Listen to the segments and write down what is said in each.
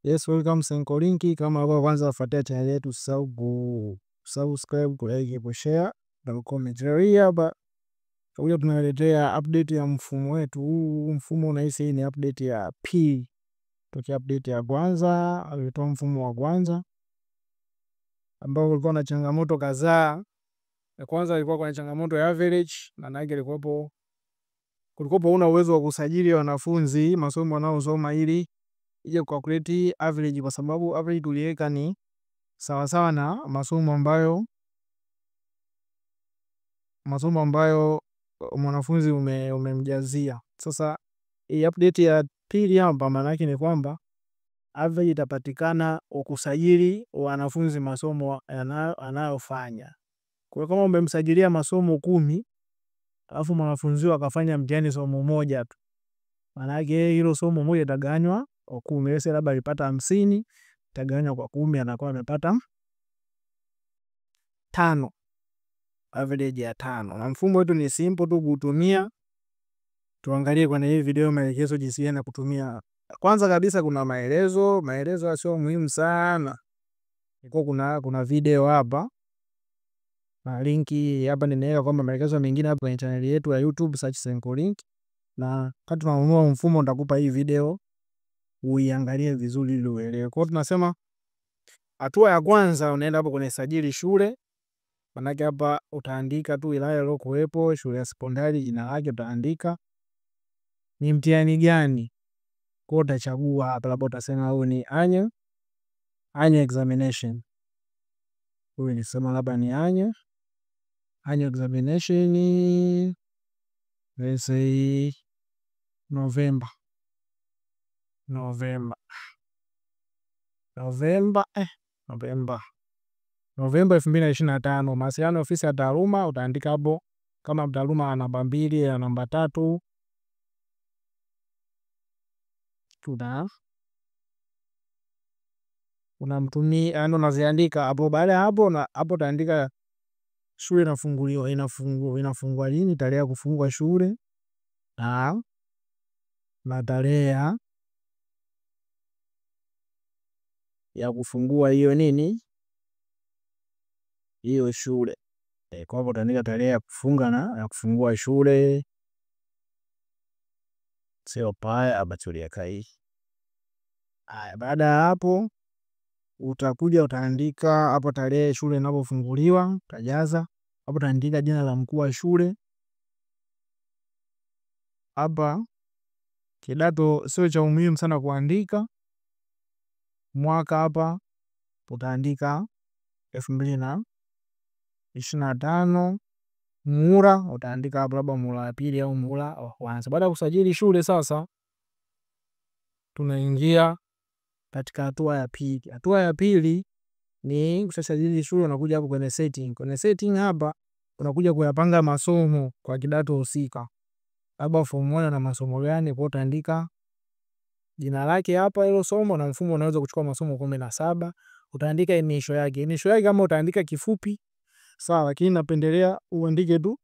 Yes, welcome Senkolinki. Kama hapo kwanza wafuatia channel yetu, usisahau kusubscribe, kulike, kushare na comment. Leo hii hapa tutakuja tunaletea update ya mfumo wetu. Huu mfumo unahisi hii ni update ya pili. Tokea update ya kwanza, alitoa mfumo wa kwanza ambao ulikuwa na changamoto kadhaa. Ya kwanza ilikuwa kuna changamoto ya average, maana yake kulikuwa huna uwezo wa kusajili wanafunzi masomo wanaosoma ili ije calculate average, kwa sababu average tuliweka ni sawa sawa na masomo ambayo mwanafunzi umemjazia. Sasa hii update ya pili hapa maana yake ni kwamba average itapatikana ukusajili wanafunzi masomo anayofanya. Kwa kama umemsajilia masomo 10 alafu mwanafunzi akafanya mtihani somo moja tu, maana yake hilo somo moja itaganywa kwa 10. Yeye labda alipata 50, itaganywa kwa 10, anakuwa amepata 5, average ya 5. Na mfumo wetu ni simple tu kutumia. Tuangalie kwenye hii video maelekezo jinsi ya kutumia. Kwanza kabisa kuna maelezo sio muhimu sana. Iko kuna video hapa na linki hapa nimeweka kwamba maelekezo mengine hapa kwenye channel yetu ya YouTube, search Senkolink. Na kati tunanunua mfumo nitakupa hii video uiangalie vizuri ili uelewe. Kwa hiyo tunasema hatua ya kwanza unaenda hapo kwenye sajili shule. Manake hapa utaandika tu wilaya iliyokuwepo, shule ya sekondari, jina lake utaandika. Ni mtihani gani? Kwa hiyo utachagua hapa, labda utasema huu ni annual examination. Huyu ni sema labda ni annual examination, let's say November 2025. Mawasiliano ya ofisi ya taaluma utaandika hapo kama mtaaluma namba 2 na namba 3. Unamtumia, yani unaziandika hapo. Baada ya hapo na hapo utaandika shule inafungua lini, tarehe ya kufungua shule na tarehe ya kufungua hiyo nini, hiyo shule. Kwa hapo utaandika tarehe ya kufunga na ya kufungua shule. Sio paya abatulia kai. Baada ya hapo utakuja utaandika hapo tarehe shule inapofunguliwa, utajaza hapo, utaandika jina la mkuu wa shule. Hapa kidato sio cha umuhimu sana kuandika. Mwaka hapa utaandika 2025. Muhula utaandika hapo labda muhula wa pili au muhula wa kwanza. Baada ya kusajili shule sasa tunaingia katika hatua ya pili. Hatua ya pili ni kusajili shule, unakuja hapo kwenye setting. Kwenye setting hapa unakuja kuyapanga masomo kwa kidato husika. Labda form 1 na masomo gani, kwa utaandika jina lake hapa hilo somo, na mfumo unaweza kuchukua masomo 17. Utaandika initial yake. Initial yake kama utaandika kifupi sawa, lakini napendelea uandike tu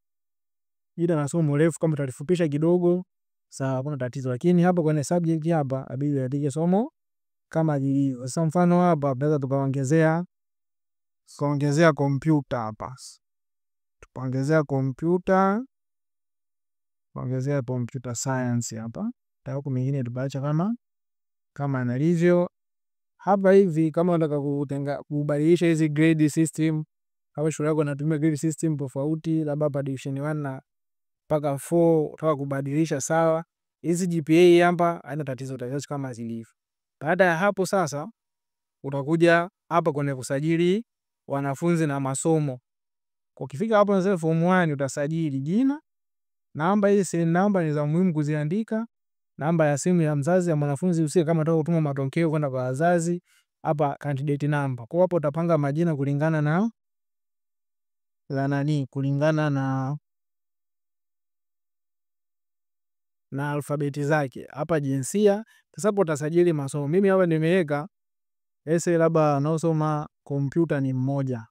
jina la somo refu. Kama utalifupisha kidogo sawa, hakuna tatizo, lakini hapa kwenye subject hapa abidi uandike somo kama lilivyo. Sasa mfano hapa tunaweza tukaongezea kompyuta hapa. Tukaongezea kompyuta, tuongezea computer science hapa. Huko mengine tubaacha kama analivyo hapa hivi. Kama unataka kubadilisha hizi grade system, au shule yako inatumia grade system tofauti, labda hapa division 1 na mpaka 4 unataka kubadilisha, sawa. Hizi GPA hapa haina tatizo, utaziacha kama zilivyo. Baada ya hapo sasa utakuja hapa kwenye kusajili wanafunzi na masomo. Ukifika hapo unasema form 1 utasajili jina, namba. Hizi serial namba ni za muhimu kuziandika, namba ya simu ya mzazi ya mwanafunzi usije kama unataka kutuma matokeo kwenda kwa wazazi. Hapa candidate number. Kwa hapo utapanga majina kulingana na kulingana na alfabeti zake. Hapa jinsia. Sasa hapo utasajili masomo. Mimi hapa nimeweka ese labda anaosoma kompyuta ni mmoja.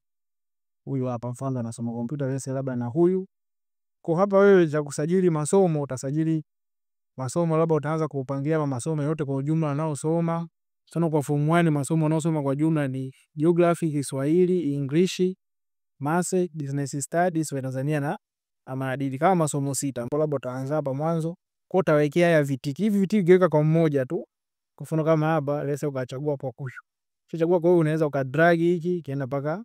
Huyu hapa mfano anasoma kompyuta, ese labda na huyu. Kwa hapa wewe cha kusajili masomo utasajili masomo, labda utaanza kupangia masomo yote kwa ujumla anaosoma. Sana kwa form 1 masomo unaosoma kwa jumla ni Geography, Kiswahili, English, Maths, Business Studies, Tanzania na maadili, kama masomo 6 ambapo labda utaanza hapa mwanzo. Kwa utawekea ya vitiki. Hivi vitiki ukiweka kwa mmoja tu. Kwa mfano kama hapa, lesa ukachagua kwa kusho. Ukishachagua kwa hiyo unaweza ukadrag hiki kienda mpaka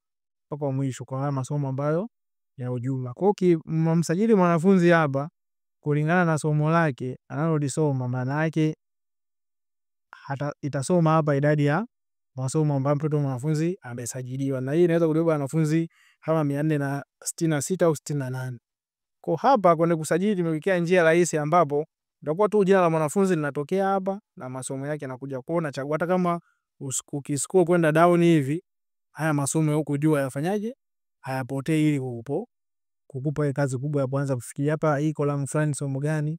mwisho kwa haya masomo ambayo ya ujumla. Kwa hiyo msajili mwanafunzi hapa kulingana na somo lake analolisoma, maana yake itasoma hapa idadi ya masomo ambayo mtoto mwanafunzi amesajiliwa, na hii inaweza kubeba wanafunzi kama 466 au 68. Kwa hapa kwenye kusajili tumewekea njia rahisi ambapo utakuwa tu jina la mwanafunzi linatokea hapa na masomo yake yanakuja kuona chagua. Hata kama ukiscroll kwenda down hivi, haya masomo huko juu yafanyaje, hayapotei, ili kukupa kazi kubwa ya kuanza kufikiria hapa hii column fulani somo gani.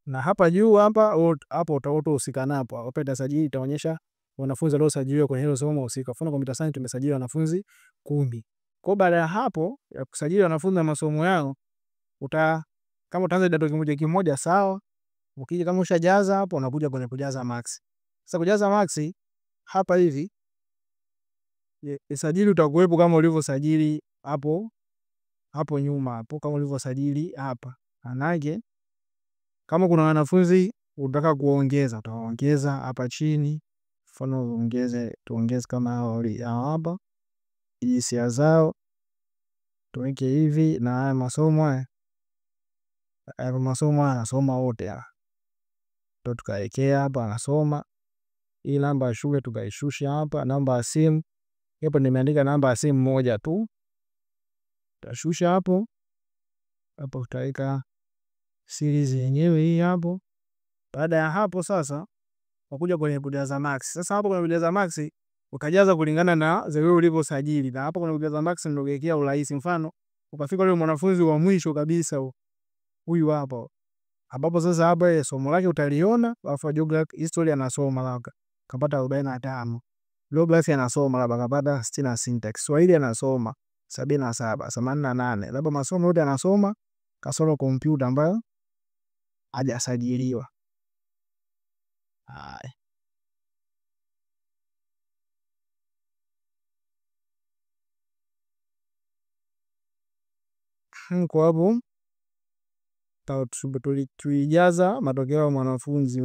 Na hapa juu hapa hapo utaotohusika napo. Hapa itasajili itaonyesha wanafunzi waliosajiliwa kwenye hilo somo husika. Mfano computer science tumesajili wanafunzi 10. Kwa baada ya hapo ya kusajili wanafunzi na masomo yao, kama utaanza kidato kimoja sawa. Ukija kama ushajaza hapo unakuja kwenye kujaza max. Sasa kujaza max hapa hivi usajili utakuwepo kama ulivyosajili hapo nyuma hapo, kama ulivyosajili hapa. Manake kama kuna wanafunzi unataka kuongeza utaongeza hapa chini. Mfano tuongeze kama hapa hisia zao tuweke hivi, na haya masomo anasoma wote hapa ndio tukaekea hapa anasoma. Hii namba ya shule tukaishusha hapa. Namba ya simu hapo nimeandika namba ya simu moja tu, tutashusha hapo tutaweka series yenyewe hii hapo. Baada ya hapo sasa wakuja kwenye kujaza max. Sasa hapo kwenye kujaza max ukajaza kulingana na zile ulivyosajili, na hapo kwenye kujaza max ndio uwekea urahisi. Mfano ukafika yule mwanafunzi wa mwisho kabisa huyu hapo, ambapo sasa hapa somo lake utaliona, alafu geography history anasoma labda kapata 45, geography anasoma labda kapata 60, syntax Kiswahili anasoma 77, 88, labda masomo yote anasoma kasoro kompyuta ambayo hajasajiliwa. Haya, kwa hapo tulijaza matokeo ya mwanafunzi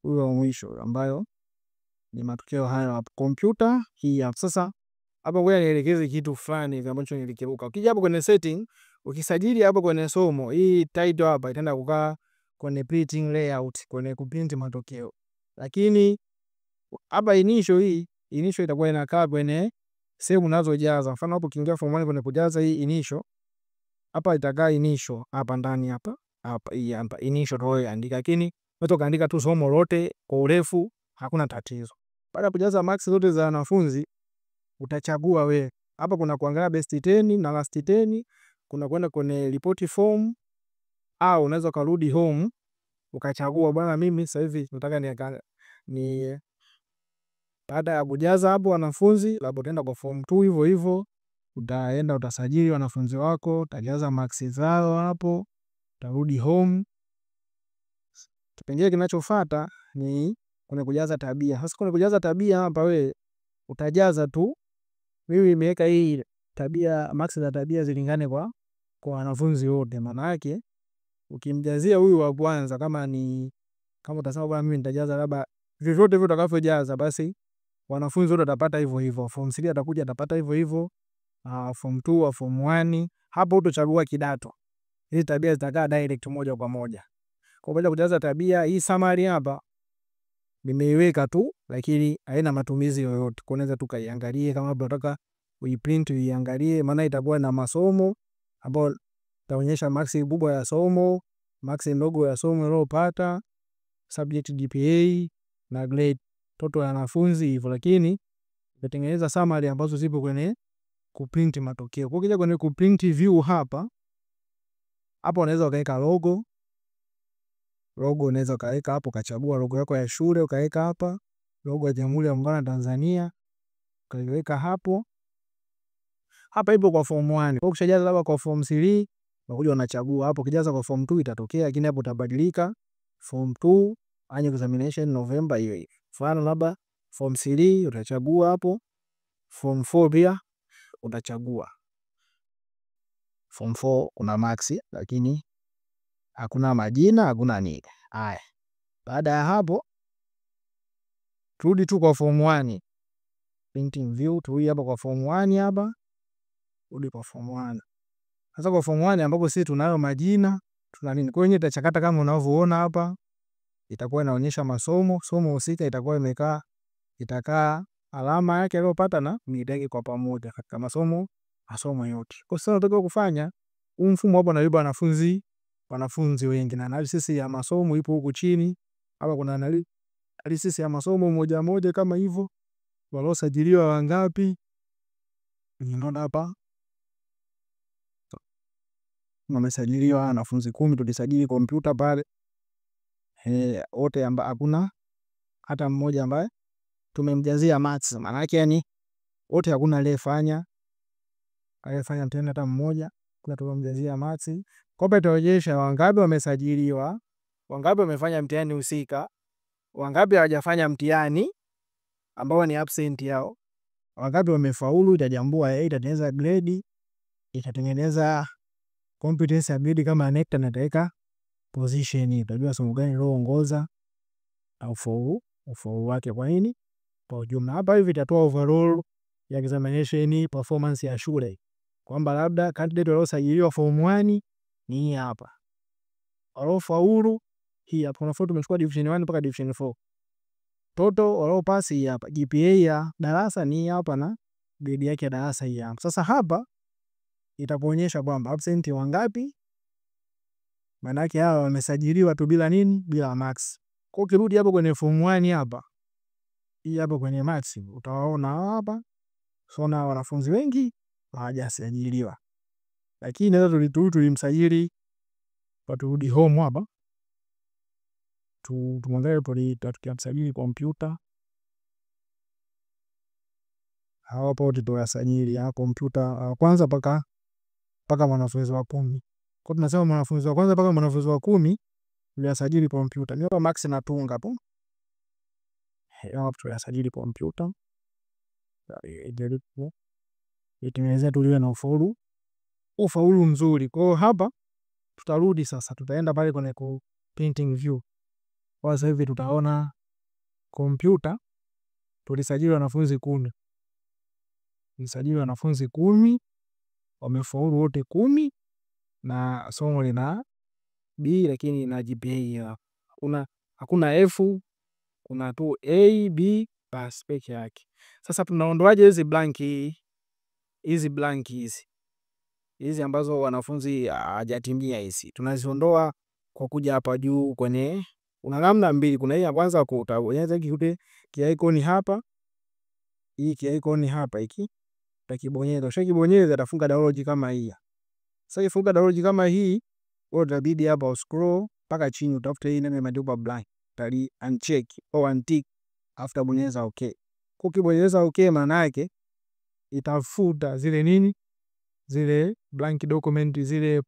huyo wa mwisho ambayo ni matokeo hayo hapo kompyuta hii hapo. Sasa hapa ngoja nielekeze kitu fulani ambacho nilikiruka. Ukija hapo kwenye setting, ukisajili hapo kwenye somo, hii title hapa itaenda kukaa kwenye printing layout, kwenye kuprint matokeo. Lakini hapa initial itakuwa inakaa kwenye sehemu unazojaza. Mfano hapo ukiingia form 1 kwenye kujaza hii initial, hapa itakaa initial hapa ndani hapa hii hapa initial ndio andika, lakini unaweza kaandika tu somo lote kwa urefu, hakuna tatizo. Baada ya kujaza marks zote za wanafunzi utachagua wewe. Hapa kuna kuangalia best 10 na last 10, kuna kwenda kwenye report form, au unaweza kurudi home ukachagua bwana, mimi sasa hivi nataka ni baada ya kujaza hapo wanafunzi, labda utaenda kwa form 2 hivyo hivyo, utaenda utasajili wanafunzi wako, utajaza marks zao hapo, utarudi home. Kipengele kinachofuata ni kwenye kujaza tabia. Sasa kwenye kujaza tabia hapa wewe utajaza tu, mimi nimeweka hii tabia, marks za tabia zilingane kwa wanafunzi wote. Maana yake ukimjazia huyu wa kwanza, kama utasema bwana mimi nitajaza labda vyovyote vile utakavyojaza, basi wanafunzi wote watapata hivyo hivyo. Form 3 atakuja atapata hivyo hivyo, form 2 au form 1. Hapo utachagua kidato, hizi tabia zitakaa direct moja kwa moja. Kwa baada ya kujaza tabia, hii summary hapa nimeiweka tu, lakini haina matumizi yoyote. Unaweza tu kaiangalie kama unataka uiprint uiangalie, maana itakuwa na masomo ambayo itaonyesha marks kubwa ya somo, marks ndogo ya somo unalopata, subject GPA na grade total ya wanafunzi hivyo. Lakini umetengeneza summary ambazo zipo kwenye kuprint matokeo. Kwa kija kwenye kuprint view hapa unaweza ukaweka logo unaweza kaweka hapo, kachagua logo yako ya shule ukaweka hapa, logo ya Jamhuri ya Muungano wa Tanzania kaiweka hapo. Hapa ipo kwa form 1. Kwa ukishajaza labda kwa form 3 unakuja unachagua hapo, ukijaza kwa form 2 itatokea, lakini hapo utabadilika form 2 annual examination November hiyo. Mfano labda form 3 utachagua hapo, form 4 pia utachagua. Form 4 kuna max lakini hakuna majina, hakuna nini. Haya. Baada ya hapo turudi tu kwa form 1. Printing view tu hapa kwa form 1 hapa. Rudi kwa form 1. Sasa kwa form 1 ambapo sisi tunayo majina, tuna nini? Kwa hiyo itachakata kama unavyoona hapa. Itakuwa inaonyesha somo husika itakuwa itakaa alama yake aliyopata na midaki kwa pamoja katika masomo yote. Kwa sasa tunataka kufanya huu mfumo hapa unalipa wanafunzi wengi, na analysis ya masomo ipo huku chini. Hapa kuna analysis ya masomo moja moja kama hivyo. Waliosajiliwa wangapi? Ninaona hapa wamesajiliwa wanafunzi 10. Tulisajili kompyuta pale wote ambao hakuna hata mmoja ambaye tumemjazia maths. Maana yake yani wote hakuna aliyefanya mtihani hata mmoja, kuna tumemjazia maths. Kwa itaonyesha wangapi wamesajiliwa, wangapi wamefanya mtihani husika, wangapi hawajafanya mtihani ambao ni absent yao, wangapi wamefaulu. Itajambua itatengeneza grade, itatengeneza competence ability kama NECTA, na itaweka position. Itajua somo gani lilioongoza au ufaulu wake kwa nini kwa ujumla. Hapa hivi itatoa overall ya examination performance ya shule, kwamba labda candidate waliosajiliwa form 1 ni hii hapa, waliofaulu hii hapa. Kwa mfano tumechukua division 1 mpaka division 4, total waliopass hii hapa, GPA ya darasa ni hapa na grade yake ya darasa hii hapa. Sasa hapa itakuonyesha kwamba absent wangapi, maana yake hawa wamesajiliwa tu bila nini, bila max. Kwa ukirudi hapo kwenye form 1 hapa, hii hapa kwenye max utawaona hapa, sona wanafunzi wengi hawajasajiliwa, lakini naweza tulimsajili. Turudi home hapa, tumwangalie tukiamsajili kompyuta hapo wote tuwasajili ya kompyuta kwanza mpaka mwanafunzi wa 10. Kwa tunasema mwanafunzi wa kwanza mpaka mwanafunzi wa 10 tuliasajili kompyuta. Ni hapa max natunga hapo. Hapo tuliasajili kompyuta. Itengenezea tuliwe na ufaulu mzuri. Kwa hapa tutarudi sasa, tutaenda pale kwenye printing view. Kwa sasa hivi tutaona kompyuta tulisajili wanafunzi 10. Tulisajili wanafunzi 10, wamefaulu wote 10, na somo lina B lakini na GPA hakuna F, kuna tu A, B basi peke yake. Sasa tunaondoaje hizi blank hizi ambazo wanafunzi hajatimia hizi? Tunaziondoa kwa kuja hapa juu kwenye, una namna mbili. Kuna hii ya kwanza utabonyeza hiki icon hapa, hii icon hapa hiki utakibonyeza. Ukishakibonyeza atafunga download kama hii. Sasa ifunga download kama hii, wewe utabidi hapa uscroll mpaka chini utafute hii neno imeandikwa blank, utali uncheck au untick after bonyeza okay. Ukibonyeza okay, maana yake itafuta zile blank document, zile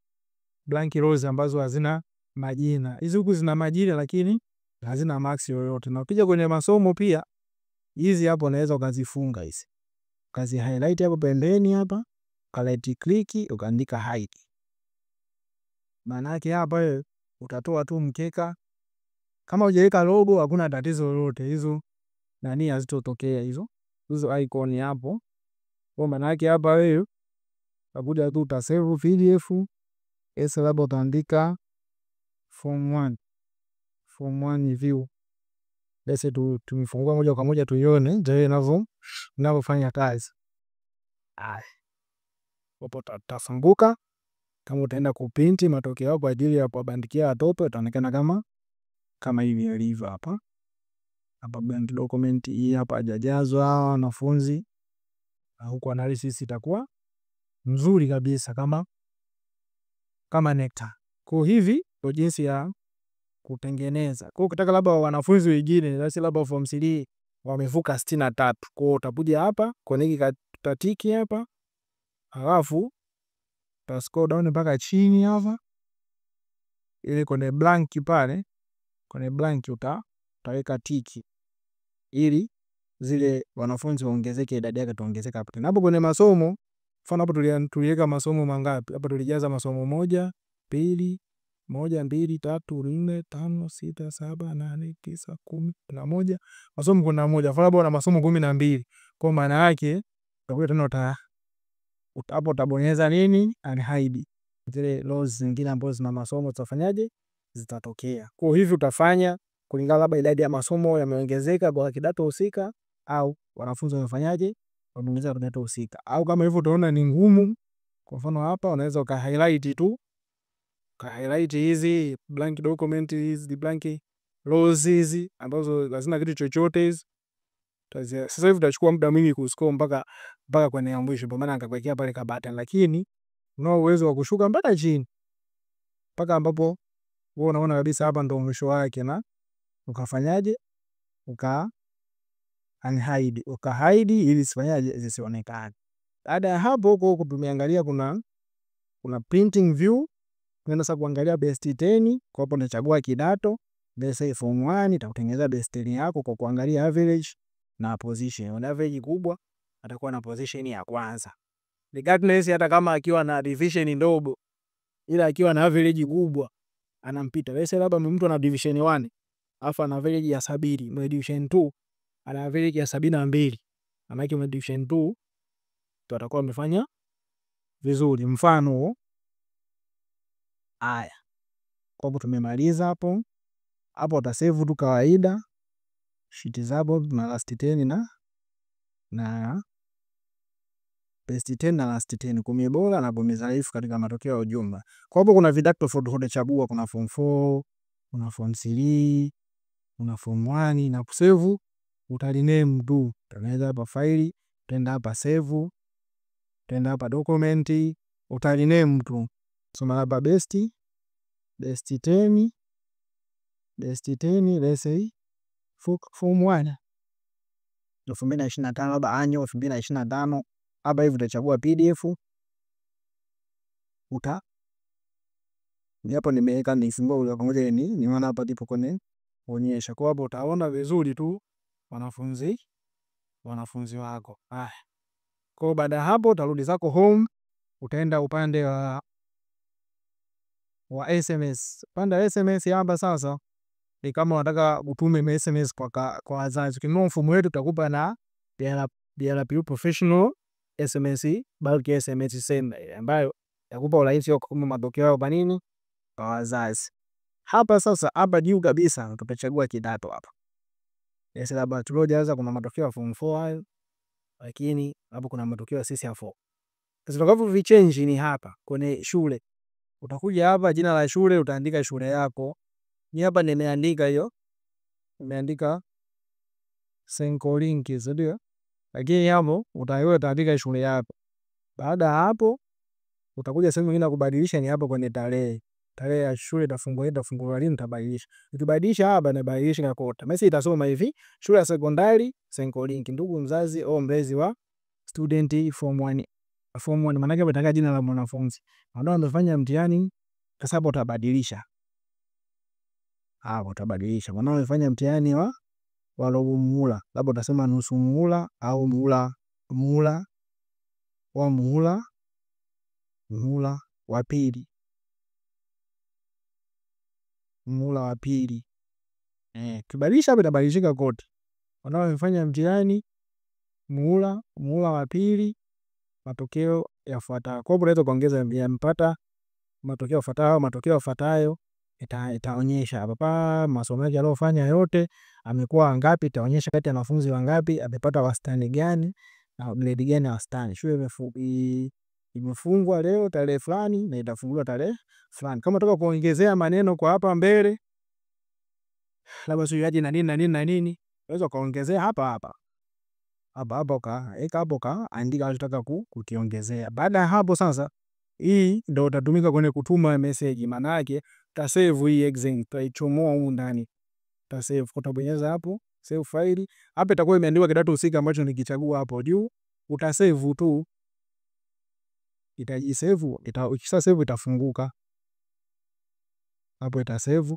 blank rows ambazo hazina majina. Hizi huku zina majina lakini hazina max yoyote. Na ukija kwenye masomo pia hizi hapo unaweza ukazifunga hizi, ukazi highlight hapo pembeni hapa, ka right click ukaandika hide. Maana yake hapa wewe utatoa tu mkeka. Kama hujaweka logo hakuna tatizo lolote, hizo nani hazitotokea hizo icon hapo. Kwa maana yake hapa wewe utakuja tu utasave PDF, labda utaandika form 1 view. Basi tumefungua moja kwa moja tuione ndio inavyofanya kazi. Hapo utafunguka. Kama utaenda kuprinti matokeo yako kwa ajili ya kubandikia watoto, itaonekana kama hivi ilivyo hapa. Hapa blank document hii hapa hajajazwa wanafunzi. Huko analysis itakuwa nzuri kabisa kama NECTA. Kwa hivi ndio jinsi ya kutengeneza. Kwa ukitaka labda wanafunzi wengine labda form 3 wamevuka 63, kwa utakuja hapa kwenye hiki katatiki hapa, halafu uta scroll down mpaka chini hapa, ili kwenye blank pale, kwenye blank utaweka tiki. ili zile wanafunzi waongezeke, idadi yake tuongezeke hapo tena. Hapo kwenye masomo, mfano hapo tuliweka masomo mangapi? Hapo tulijaza masomo 1 2 1 2 3 4 5 6 7 8 9 10 11. Masomo kuna moja. Mfano hapo na masomo 12. Kwa maana yake utakuja tena hapo utabonyeza nini? Unhide. Zile rows zingine ambazo zina masomo zitafanyaje? Zitatokea. Kwa hivi utafanya kulingana labda idadi ya masomo yameongezeka kwa kidato husika au wanafunzi wamefanyaje? Wameongezeka kwa kidato husika. Au kama hivyo utaona ni ngumu, kwa mfano hapa unaweza uka highlight tu. Ka highlight hizi blank document, hizi blank rows hizi ambazo lazima kitu chochote hizi. Sasa hivi utachukua muda mwingi kuscroll mpaka kwenye mwisho, kwa maana nikakuwekea pale ka button, lakini unao uwezo wa kushuka mpaka chini mpaka ambapo wewe unaona kabisa hapa ndo mwisho wake, na ukafanyaje? Unhide, ukahide ili sifanyaje? Zisionekane. Baada ya hapo huko tumeangalia kuna printing view. Unaenda sasa kuangalia best 10. Kwa hapo unachagua kidato, let's say form 1, itakutengeneza best 10 yako kwa kuangalia average na position. Una average kubwa atakuwa na position ya kwanza. Regardless hata kama akiwa na division ndogo, ila akiwa na average kubwa anampita. Let's say labda mtu ana division 1, afa ana average ya 70, mwe division 2 ana average ya 72. Maana yake mwe division 2 tu atakuwa amefanya vizuri. Mfano haya. Kwa hapo tumemaliza hapo. Hapo utasave tu kawaida. Sheet zabo na last 10 na best 10 na last 10, 10 bora na 10 dhaifu katika matokeo ya ujumla. Kwa hapo kuna vidato tofauti utachagua, kuna form 4, kuna form 3, kuna form 1 na kusave utarename tu. Utaanza hapa file, utaenda hapa save, utaenda hapa document, utarename tu. Soma hapa best 10, let's say form 1 2025, labda anyo 2025. Hapa hivi utachagua PDF. Hapo nimeweka nifungua pamoja niona hapa ndipo kwenye onyesha. Kwa hapo utaona vizuri tu wanafunzi wako. Haya. Kwa baada ya hapo utarudi zako home, utaenda upande wa SMS. Upande wa SMS hapa sasa ni kama unataka utume SMS kwa wazazi. Ukinunua mfumo wetu utakupa na DLP professional SMS, bulk SMS send, ambayo yakupa urahisi wa kutuma matokeo yao kwa nini? Kwa wazazi. Hapa sasa hapa juu kabisa tutachagua kidato hapa. Yes, labda tuliojaza kuna matokeo ya form 4 hayo, lakini hapo kuna matokeo ya CCR4. Sasa tutakavyo vichange ni hapa kwenye shule. Utakuja hapa jina la shule utaandika shule yako. Ni hapa nimeandika hiyo. Nimeandika Senkolink, ndio. Lakini hapo utaandika shule yako. Baada ya hapo utakuja sehemu nyingine kubadilisha, ni hapo kwenye tarehe. Tarehe ya shule itafunguliwa lini utabadilisha. Ukibadilisha hapa na badilisha na kota. Message itasoma hivi: shule ya sekondari Senkolink, ndugu mzazi au mlezi wa student form 1. Form 1 maana yake umetaka jina la mwanafunzi. Ndio amefanya mtihani, sasa hapo utabadilisha. Hapo utabadilisha. Wanao amefanya mtihani wa robo muhula, labda utasema nusu muhula au muhula wa pili. Muhula wa pili. Kibadilisha hapo itabadilishika kote. Wanao amefanya mtihani muhula wa pili, matokeo yafuatayo. Kwa hiyo unaweza kuongeza mpata matokeo yafuatayo itaonyesha hapa masomo yake aliyofanya yote, amekuwa ngapi, itaonyesha kati ya wanafunzi wangapi, amepata wastani gani na grade gani ya wastani. Shule imefungwa leo tarehe fulani na itafunguliwa tarehe fulani. Kama unataka kuongezea maneno kwa hapa mbele, labda sio na nini, unaweza kaongezea hapa ukaweka hapo kaandika unachotaka kukiongezea. Baada ya hapo sasa, hii ndio utatumika kwenye kutuma message. Maana yake utasave hii exam, utaichomoa huko ndani. Utasave, utabonyeza hapo save file. Hapa itakuwa imeandikwa kidato husika ambacho nikichagua hapo juu. Utasave tu. Itajisave, ukishasave itafunguka. Hapo itasave,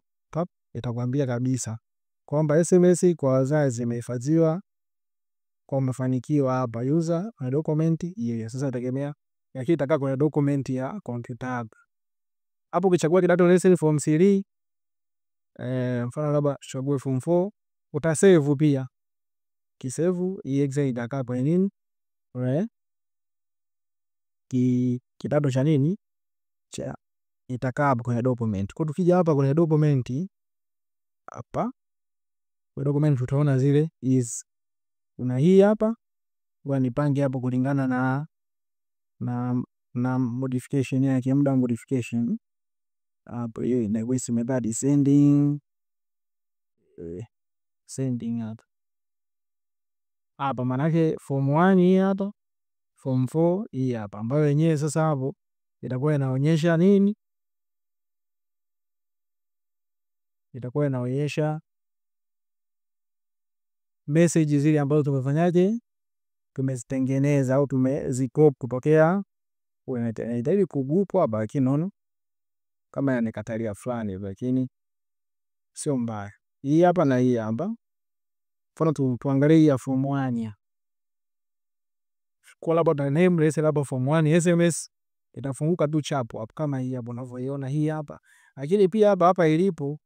itakwambia kabisa kwamba SMS kwa wazazi imehifadhiwa kwa mafanikio hapa user na document ile. Sasa itategemea lakini itakaa kwenye document ya kompyuta yako. Hapo ukichagua kidato lesson form 3 mfano labda chague form 4 utasave pia. Kisave hii exam itakaa kwenye nini? Kidato cha nini? Cha itakaa hapa kwenye document. Kwa tukija hapa kwenye document hapa kwa document tutaona zile is kuna hii hapa kwa nipange hapo kulingana na modification yake, muda modification hapo. Hiyo inaweza method sending hapa maana yake form 1 hii hapa, form 4 hii hapa, ambayo yenyewe sasa hapo itakuwa inaonyesha nini? Itakuwa inaonyesha message zile ambazo tumefanyaje, tumezitengeneza au tumezicopy kutokea inahitaji kugrupu hapa, lakini naona kama yanikatalia fulani, lakini sio mbaya. Hii hapa na hii hapa, mfano tuangalie hii ya form 1 kwa labda na name lese labda form 1 SMS itafunguka tu chapo hapo kama hii hapo unavyoiona hii hapa. Lakini pia hapa ilipo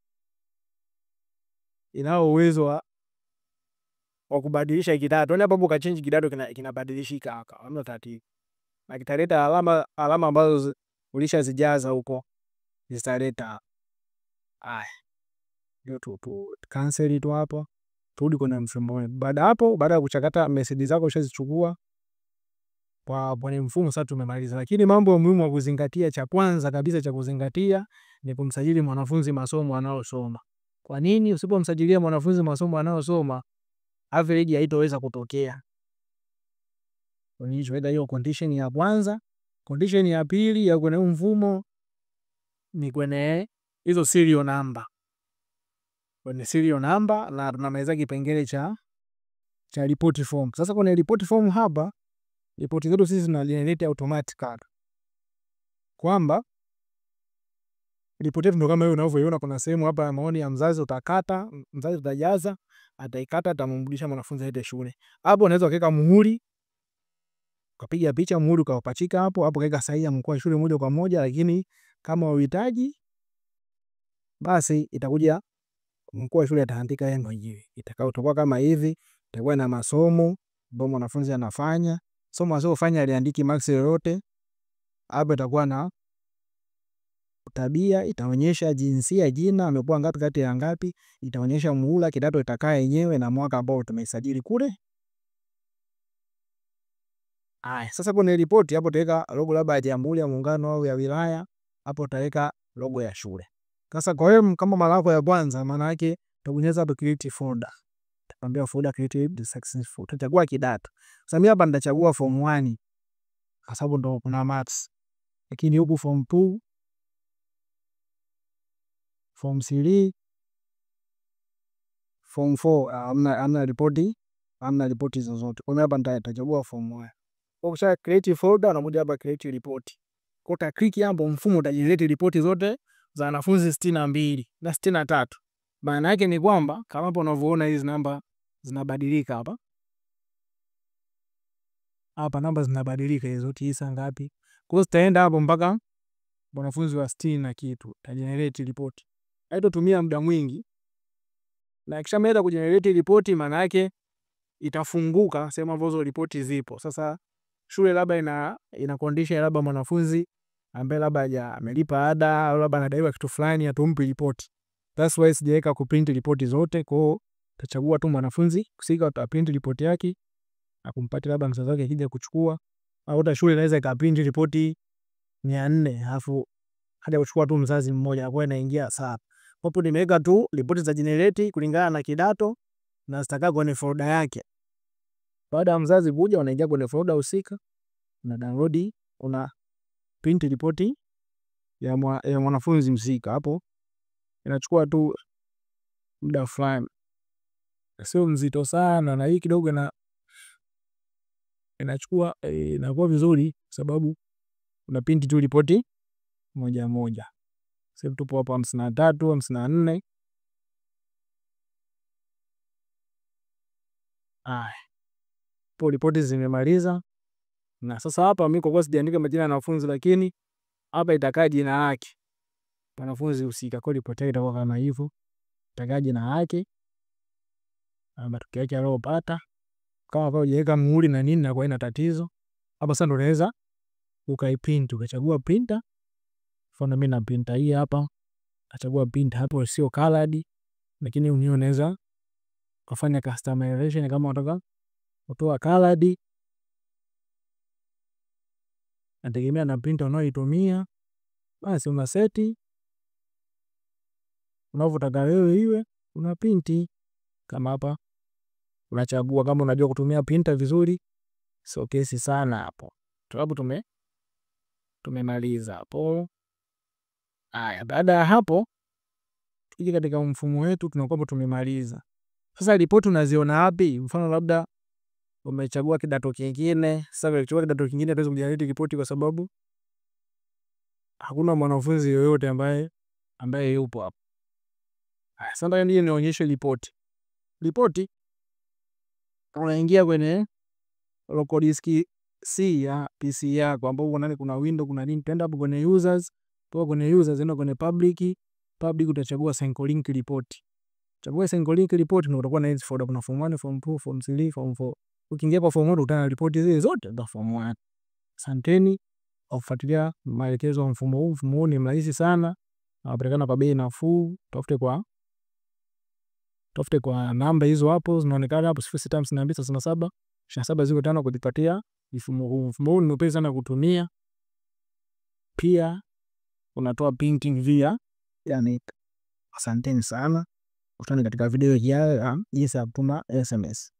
inao uwezo wa kubadilisha kidato. Yaani hapo ukachange kidato kinabadilishika hapa. Hamna tatizo. Na kitaleta alama ambazo ulishazijaza huko zitaleta. Ndio tu cancel tu hapo. Turudi kwenye mfumo. Baada hapo, baada ya kuchakata message zako ushazichukua kwenye mfumo, sasa tumemaliza. Lakini mambo muhimu ya kuzingatia, cha kwanza kabisa cha kuzingatia ni kumsajili mwanafunzi masomo anayosoma. Kwa nini? Usipomsajilia mwanafunzi masomo anayosoma, average haitoweza kutokea. Kwa hiyo condition ya kwanza. Condition ya pili ya kwenye mfumo ni kwenye hizo serial number. Kwenye serial number na tunamaliza kipengele cha report form. Sasa kwenye report form hapa, report zetu sisi zina generate automatically. Kwamba report yetu ndio kama hiyo unavyoiona, kuna sehemu hapa ya maoni ya mzazi utakata, mzazi utajaza, ataikata, atamrudisha mwanafunzi aende shule. Hapo unaweza kuweka muhuri, ukapiga picha muhuri ukaupachika hapo, hapo kaweka sahihi ya mkuu wa shule moja kwa moja, lakini kama uhitaji basi itakuja mkuu wa shule ataandika yeye mwenyewe. Itakuwa kama hivi, itakuwa na masomo ambayo mwanafunzi anafanya. Somo asiyofanya aliandiki marks yoyote. Hapo itakuwa na tabia, itaonyesha jinsia, jina, amepewa ngapi kati ya ngapi, itaonyesha muhula, kidato itakaa yenyewe na mwaka ambao tumesajili kule. Sasa kwenye report hapo utaweka logo labda ya Jamhuri ya Muungano au ya wilaya, hapo utaweka logo ya shule. Sasa kwa hiyo kama mara yako ya kwanza, maana yake utabonyeza hapo create folder. Utakwambia folder created successful. Utachagua kidato. Sasa mimi hapa nitachagua form 1 kwa sababu ndo kuna maths. Lakini huku form 2, form 3, form 4 hamna ripoti zozote. Kwa hiyo hapa nitachagua form 1. Kwa kisha create folder na moja hapa create report. Kwa uta click hapo, mfumo utajenerate ripoti zote za wanafunzi 62 na 63. Maana yake ni kwamba kama hapo unavyoona hizi namba zinabadilika hapa. Hapa namba zinabadilika hizo 9 ngapi. Kwa hiyo tutaenda hapo mpaka wanafunzi wa 60 na kitu. Utajenerate report. Haitotumia muda mwingi. Na kisha meda kujenerate report, maana yake itafunguka sehemu ambazo ripoti zipo. Sasa shule labda ina condition labda mwanafunzi ambaye labda amelipa ada au labda anadaiwa kitu fulani atumpe report. That's why sijaweka kuprint report zote. Kwa hiyo utachagua tu mwanafunzi kusika utaprint report yake na kumpatia labda mzazi wake akija kuchukua, au hata shule inaweza ikaprint report 400 alafu haja kuchukua tu mzazi mmoja, kwa inaingia sawa. Hapo nimeweka tu report za generate kulingana na kidato na zitakaa kwenye folder yake. Baada ya mzazi kuja unaingia kwenye folder husika, una download, una print report ya mwanafunzi msika. Hapo inachukua tu muda fulani, sio mzito sana, na hii kidogo inachukua inakuwa vizuri sababu una print tu report moja moja. Sasa tupo hapo 53, 54. Po ripoti zimemaliza. Na sasa hapa mimi kwa kuwa sijaandika majina ya wanafunzi, lakini hapa itakaa jina lake wanafunzi husika. Kwa ripoti yake itakuwa kama hivyo. Itakaa jina lake na matokeo yake aliyopata. Kama hapa hujaweka muhuri na nini na kwa ina tatizo, hapa sasa ndo unaweza ukaiprint, ukachagua printer. Mfano mimi na printer hii hapa. Nachagua printer hapo sio colored, lakini unaweza kufanya customization kama unataka kutoa colored. Nategemea na printer unayoitumia. Basi una seti unavyotaka wewe iwe, una print. Kama hapa unachagua kama unajua kutumia printer vizuri, sio kesi sana hapo. Sababu tumemaliza hapo. Haya, baada ya hapo tuje katika mfumo wetu, tunakuwa tumemaliza. Sasa ripoti unaziona wapi? Mfano labda umechagua kidato kingine. Sasa ukichagua kidato kingine hatuwezi kujenerate ripoti kwa sababu hakuna mwanafunzi yoyote ambaye yupo hapo. Sasa ndio nionyeshe ripoti. Ripoti unaingia kwenye local disk C ya PC yako, ambapo ndani kuna window, kuna nini. Tenda hapo kwenye users, toka kwenye users nenda kwenye public. Public utachagua Synclink report. Chagua Synclink report na utakuwa na hizi folder, kuna form 1, form 2, form 3, form 4. Ukiingia kwa form 1 utana ripoti zile zote za form 1. Asanteni kwa kufuatilia maelekezo ya mfumo huu. Mfumo huu ni rahisi sana, unapatikana kwa bei nafuu. Tafute kwa namba hizo hapo zinaonekana hapo 0652372705 kujipatia mfumo huu. Mfumo huu ni mwepesi sana kutumia. Pia unatoa printing via yani. Asanteni sana. Utani katika video ijayo jinsi ya kutuma SMS.